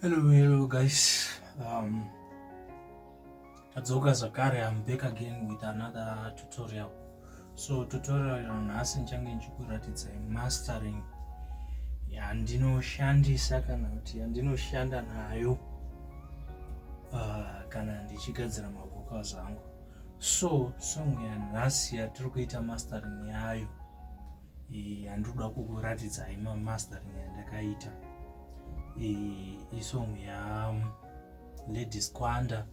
Hello guys. Tadzoka Zakari, I'm back again with another tutorial. So tutorial nhasi nchange nchikuratidza mastering yandinoshandisa kana kuti yandinoshanda nayo kana ndichigadzira mavocals angu. So song yanhasi yatiri kuita mastering yayo yandoda kukuratidza mastering yandakaita. Isong ya Lady Squander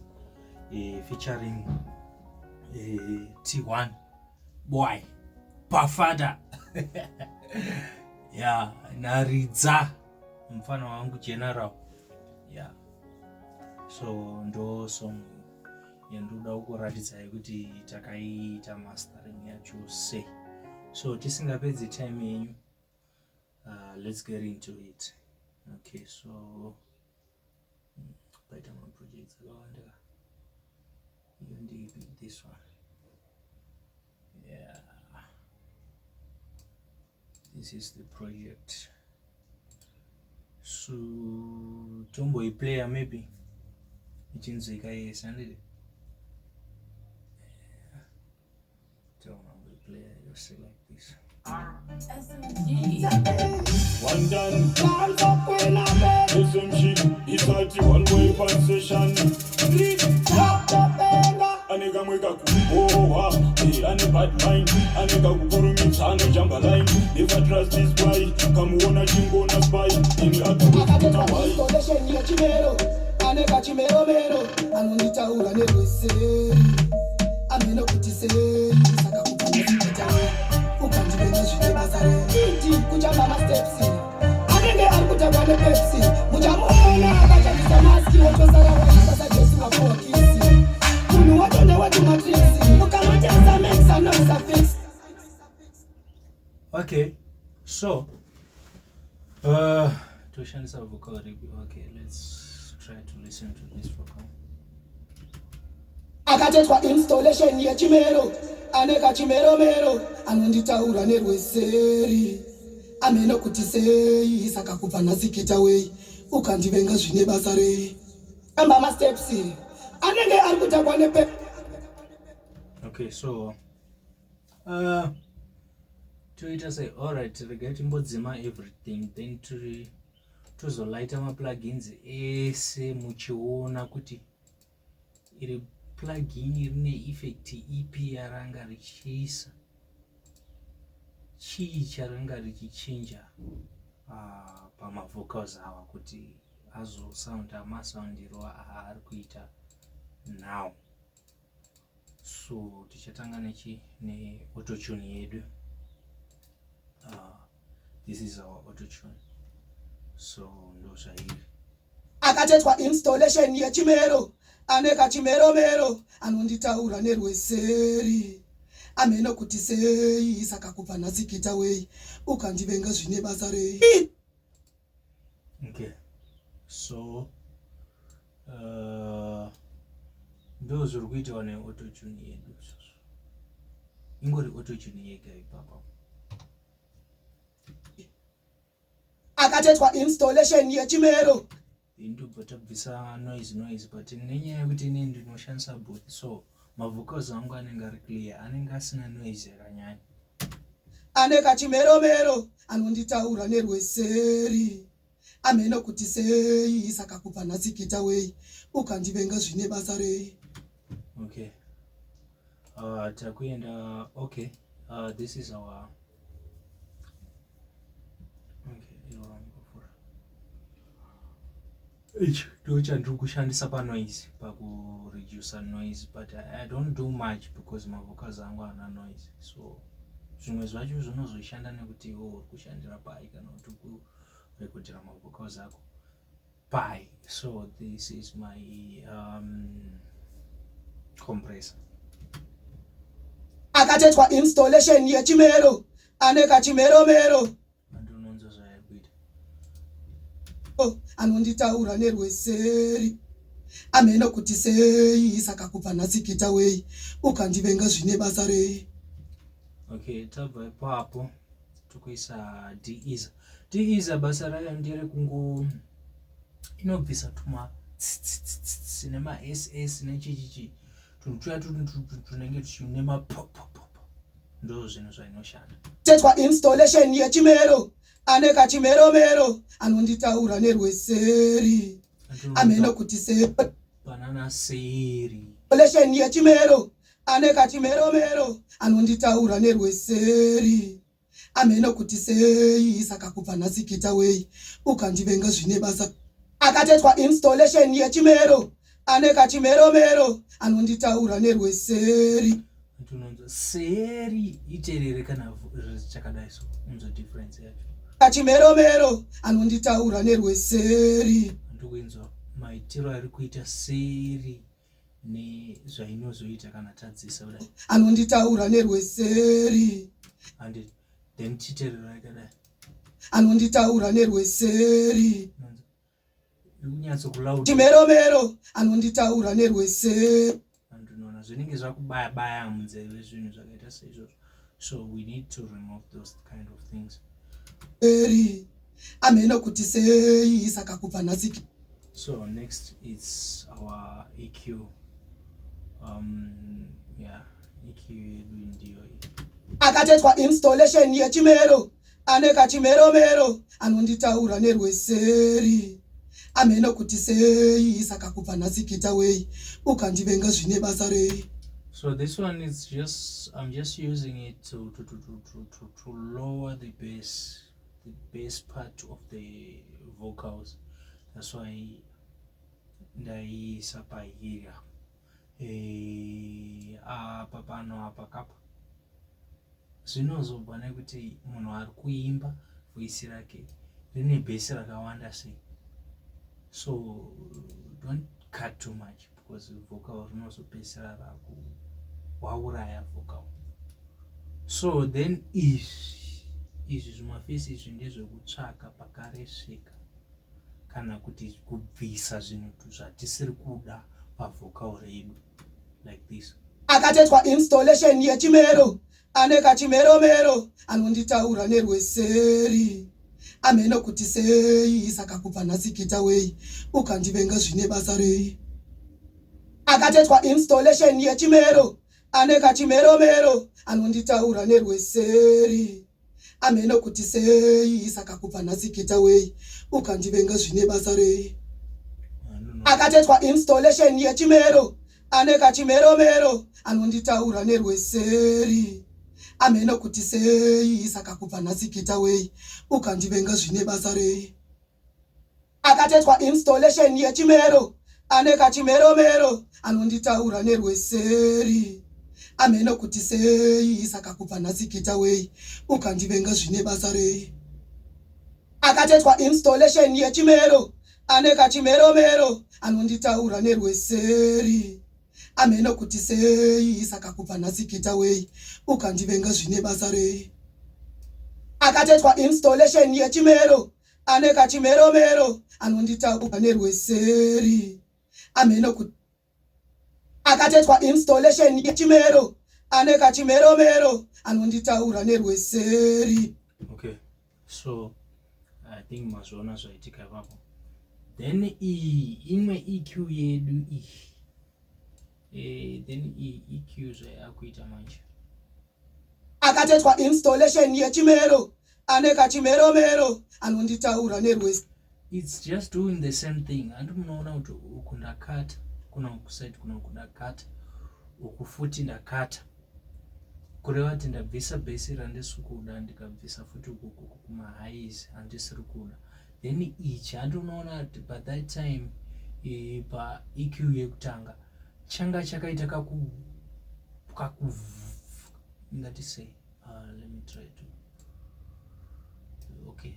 featuring T1 boy Pafada yeah, naridza mfano wangu general yeah. So ndo song yandoda kukuratidza kuti takaita mastering yacho sei. So tisingapedzi time yenyu, let's get into it. Okay, so better my projects around you this one. Yeah, this is the project. So Tomboy player maybe it in the guy Sunday. Tomboy player, you select this. One done, call up when I'm there. Listen, shit, it's 31-way concession. Please, drop the banger. A nigga mweka kuboha, a bad mind. A nigga kukuru mchano jamba line. Never trust this boy, kamuona chingo na spy. Ini atukuta wai. Installation ya chimero, aneka chimero mero. Anonita ula nerwese, ameno kutise. Saka kupanga zikitawe. Ukanjibena shide bazare iti kuchamba mastepsi anenge arikutakwa nepepsi muchamuona akachandisa maski wotozara waisasa jesu wakuwakisi munhu watonde watu matriksi ukamotesa meksa noisa fix. Okay, so toshandisa vocal review. Okay, let's try to listen to this vocal. Akatetwa installation ya chimero aneka chimero mero anonditaura nerweseri ameno kuti sei saka kubva nasikita wei ukandivenga zvine basa rei amba masteps anenge ari kutakwa nepe. Okay, so toita say alright, regai timbodzima everything then tozolaita maplugins ese muchiona kuti iri plugin rine effect ipi yaranga richiisa, chii charanga richichinja pamavocals awa kuti azosounda masoundiro aari kuita now. So tichatanga neautotune yedu. This is our autotune. So ndo zvairi. Akatetwa installation ya chimero aneka chimero mero anonditaura nerweseri ameno kuti sei saka kubva nasikita wei ukandivenga zvine basa rei. Okay, so ndo zviri kuitawa neautotune yedu. Ingori autotune yega ipapo. Akatetwa installation ya chimero indobva tabvisa noise but nenyaya yekuti ine ndinoshandisa both, so mavocals angu anenge ari clear, anenge asina noise yakanyanya. aneka chimero mero anonditaura nerweseri ameno kuti sei saka kubva nasikita wei ukandivenga zvine basa rei. Okay, takuenda. Okay, this is our ndo chandiri kushandisa panoise pakureduce noise, but I don't do much because mavocals angu ana noise. So zvimwe zvacho zvinozoshanda nekuti iwo uri kushandira pai kana kuti kurekodhera mavocals ako pai. So this is my compressor. Akatetwa installation ya chimero aneka chimero mero andinonzo zvayabita anonditaura nerweseri ameno kuti sei saka kubva nasikita wei ukandivenga zvine basa rei. Okay, tabva ipapo tokuisa D-Easer. D-Easer basa rayo ndere inobvisa tuma nema ss nechichichi tunhu tuya tunenge tuchine mapopopopo ndo zvinhu zvainoshanda. Tetwa installation yechimero ane kachimeromero anonditaura nerweseri ameno kuti se banana seri installation yechimero ane kachimeromero anonditaura nerweseri ameno kuti sei saka kubva nhasi kita wei ukandivenga zvine basa. Akatetwa installation yechimero ane kachimeromero anonditaura nerweseri tunonzo seri iterere kana chakadai so unzo difference yacho kachimeromero anonditaura nerweseri ndokuinzwa maitiro ari kuita seri nezvainozoita kana tadzisa kudai anonditaura nerweseri and then chiterero yakadai anonditaura nerweseri kunyatso kulaud chimeromero anonditaura nerweseri andinoona zvinenge zvakubaya munzeve zvinhu zvakaita seizvozvo, so we need to remove those kind of things. eri ameno kuti sei saka kubva nhasi. So next it's our EQ. EQ yedu ndiyo hii. Akatetwa installation yechimero ane kachimeromero anonditaura nerweseri ameno kuti sei saka kubva nhasi kita wei ukandivenga zvine basa rei. So this one is I'm just using it to lower the bass part of the vocals. That's why ndaisa pahira apa pano apa kapa zvinozobva nekuti munhu ari kuimba voisi rake rine base rakawanda sei, so don't cut too much because vocal rinozopedzisira rakuwauraya vocal. So then izvi zvimafesi izvi ndezvekutsvaka pakaresveka kana kuti kubvisa zvinhu zvatisiri kuda pavocal redu like this. Akatetwa installation yechimero ane kachimeromero anonditaura nerweseri ameno kuti sei saka kubva nhasi kita wei ukandivenga zvine basa rei. Akatetwa installation yechimero ane kachimeromero anonditaura nerweseri ameno kuti sei saka kubva nhasi kita wei ukandivenga zvine basa rei. Akatetwa installation yechimero ane kachimeromero anonditaura nerweseri ameno kuti sei saka kubva nhasi kita wei ukandivenga zvine basa rei. Akatetwa installation yechimero ane kachimeromero anonditaura nerweseri ameno kuti sei saka kubva nhasi kita wei ukandivenga zvine basa rei. Akatetwa installation yechimero ane kachimeromero anonditaura nerweseri ameno kuti sei saka kubva nhasi kita wei ukandivenga zvine basa rei. Akatetwa installation yechimero ane kachimeromero anonditaura nerweseri ameno kuti akatetwa installation yechimero ane kachimeromero anonditaura nerweseri. Okay, so I think mazvona zvaitika ipapo. Then imwe EQ yedu then EQ zvayakuita manje. Akatetwa installation yechimero ane kachimeromero anonditaura nerweseri. It's just doing the same thing. And munoona kuti uku ndakata kuna kuside kuna kundakata uku futi ndakata kureva kuti ndabvisa base randisiri kuda ndikabvisa futi uku kuma highs handisiri kuda, then ichi andinoona kuti by that time pa EQ yekutanga changa chakaita ngatisei let me try to okay.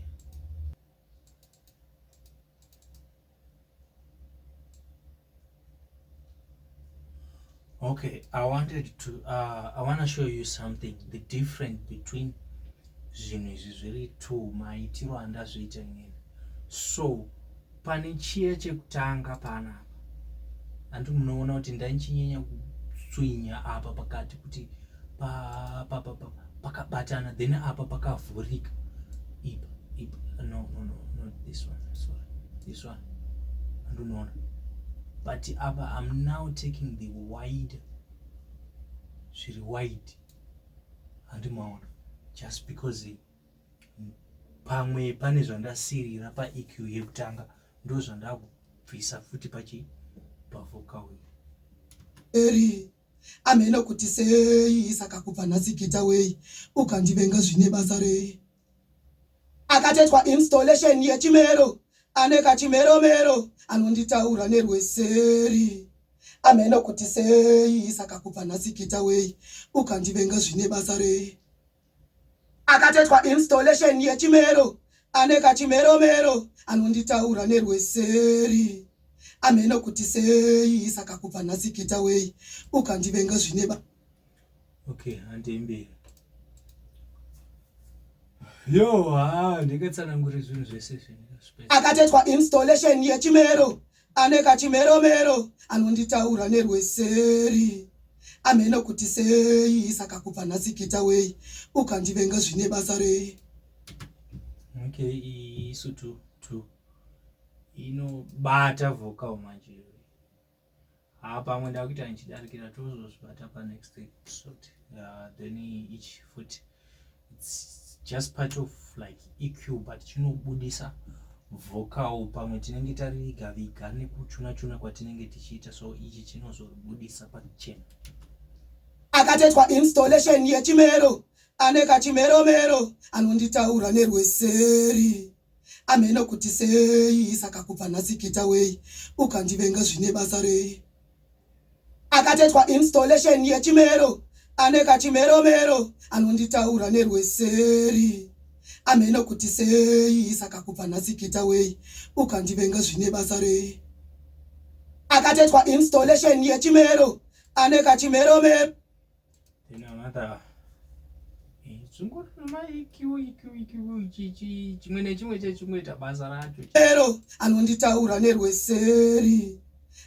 Okay, I want to show you something, the difference between zvinhu izvi zviri two maitiro andazviita inini. So pane chiya chekutanga panapa andi munoona kuti ndaichinyanya kutswinya apa pakati kuti pakabatana, then apa pakavhurika ipa no this one, sorry, this one andonoona. But I'm now taking the wide, zviri wide, handimaona, just because pamwe pane zvandasirira paEQ yekutanga ndo zvandakubvisa futi pavocal eri ameno kuti sei saka kubva nhasi gita wei ukandivenga zvine basa rei. Akatetwa installation yechimero ane kachimeromero anonditaura nerweseri. Ameno kuti sei saka kubva nhasi gita wei ukandivenga zvine basa rei. Akatetwa installation yechimero ane kachimeromero anonditaura nerweseri. Ameno kuti sei saka kubva nhasi gita wei ukandivenga zvine basa. Okay, handemberi. Yo, ndikatsanangura zvinhu zvese zvindingasvipesa. Akatetwa installation yechimero ane kachimeromero anonditaura nerweseri. Ameno kuti sei saka kubva nhasi gita wei ukandivenga zvine basa rei. Okay, isu tu inobata vocal manje. Pamwe ndakuita ndichidarikira tozozvibata panext episode. Then each foot, it's just part of like EQ, but chinobudisa vocal pamwe tinenge tarigaviga nekuchuna kwatinenge tichiita, so ichi chinozobudisa pachena. Akatetwa installation yechimero ane kachimeromero anonditaura nerweseri. Ameno kuti sei saka kubva nhasi gita wei ukandivenga zvine basa rei. Akatetwa installation yechimero ane kachimeromero anonditaura nerweseri. Ameno kuti sei saka kubva nhasi gita wei ukandivenga zvine basa rei. Akatetwa installation yechimero ane kachimeromero. Then another chimwe nechimwe chechimwe basa racho ero anonditaura nerweseri.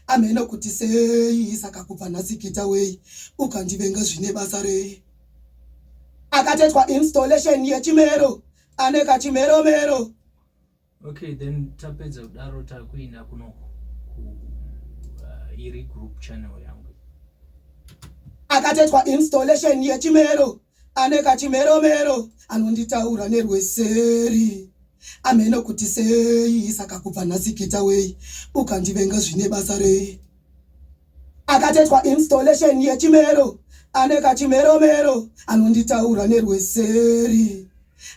Ameno kuti sei saka kubva nhasi gita wei ukandivenga zvine basa rei. Akatetwa installation yechimero ane kachimeromero. Okay, then tapedza kudaro takuina kuno iri group channel yangu. Akatetwa installation yechimero ane kachimeromero anonditaura nerweseri. Ameno kuti sei saka kubva nhasi gita wei ukandivenga zvine basa rei. Akatetwa installation yechimero ane kachimeromero anonditaura nerweseri.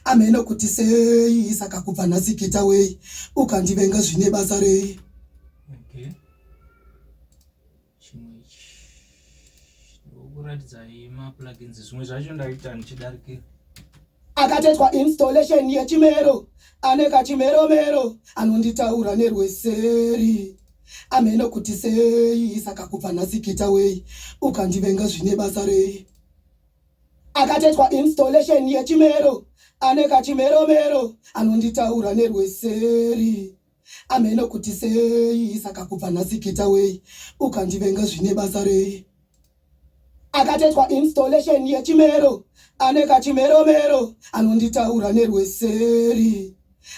Ameno kuti sei saka kubva nhasi gita wei ukandivenga zvine basa rei. Okay. Kuratidza plugins zvimwe zvacho ndaita ndichidarikira. Akatetwa installation yechimero ane kachimeromero anonditaura nerweseri. Ameno kuti sei saka kubva nhasi gita wei ukandivenga zvine basa rei. Akatetwa installation yechimero ane kachimeromero anonditaura nerweseri. Ameno kuti sei saka kubva nhasi gita wei ukandivenga zvine basa rei. Akatetwa installation yechimero ane kachimeromero anonditaura nerweseri.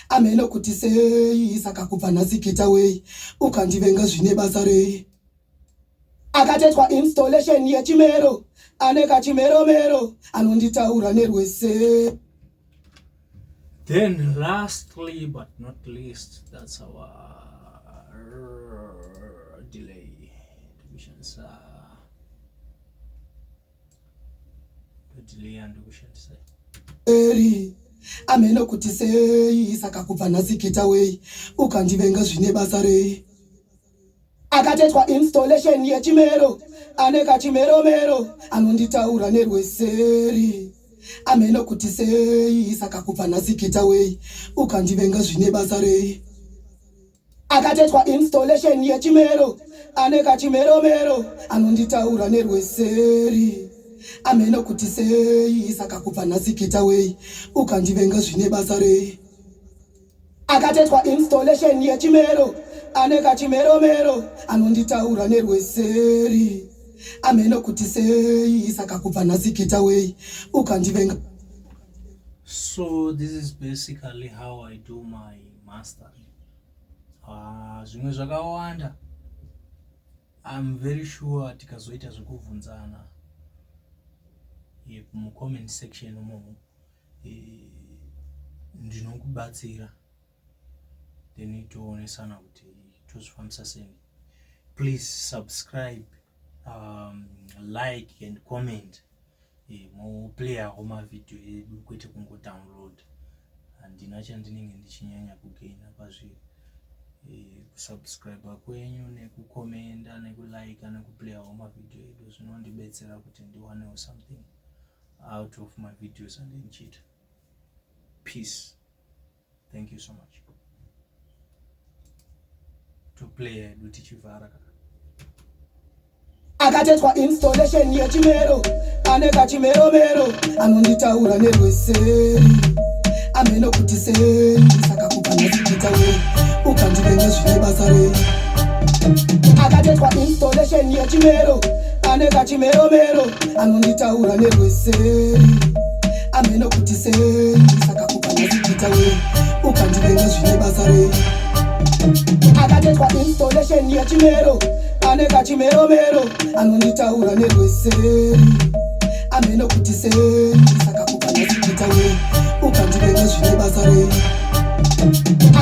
Ameno kuti sei saka kubva nhasi gita wei ukandivenga zvine basa rei. Akatetwa installation yechimero ane kachimeromero anonditaura nerweseri. Then lastly but not least, that's our delay. Delay and kushandisa. Ameno kuti sei saka kubva nhasi gita wei ukandivenga zvine basa rei. Akatetwa installation yechimero ane kachimeromero anonditaura nerweseri. Ameno kuti sei saka kubva nhasi gita wei ukandivenga zvine basa rei. Akatetwa installation yechimero ane kachimeromero anonditaura nerweseri. Ameno kuti sei saka kubva nhasi gita wei ukandivenga zvine basa rei. Akatetwa installation yechimero ane kachimeromero anonditaura nerweseri. Ameno kuti sei saka kubva nhasi gita wei ukandivenga. So this is basically how I do my mastering. zvimwe zvakawanda. I'm very sure tikazoita zvekubvunzana mucomment section umomo ndinokubatsira then toonesana kuti tozvifambisa sei. Please subscribe, like and comment muplayawo mavidhiyo edu kwete kungodownload. Handina chandinenge ndichinyanya kugaina pazviri. Kusubscribe kwenyu nekukomenda nekulike nekuplayawo mavidhiyo edu zvinondibetsera kuti ndiwanewo something out of my videos andindichita. Peace. Thank you so much. To play edu tichivhara kaka. Akatetwa installation yechimero aneka chimero anonditaura nerweseri ameno kuti sei saka kupana zikitawe ukandivenga zvine basa rei. Akatetwa installation yechimero aneka chimero anonditaura nerweseri ameno kuti sei saka kupana zikitawe ukandivenga zvine basa rei. Akatetwa installation yechimero aneka chimero anonditaura nerweseri ameno kuti sei saka kupana zikitawe ukandivenga zvine basa rei.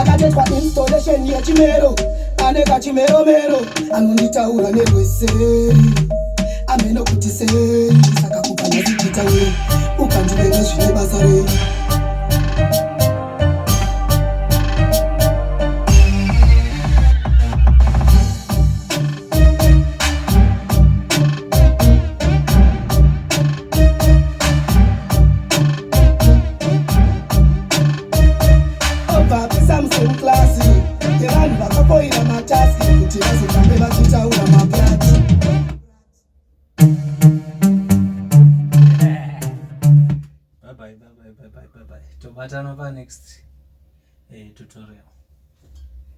Akatetwa installation yechimero aneka chimero anonditaura nerweseri ameno kuti sei saka kupana zikitawe ukandivenga zvine basa rei. Samsung class yevanhu vakapoira mataski kuti vazotambe vachitaura maplati. Bye bye. Tobatana pa next tutorial.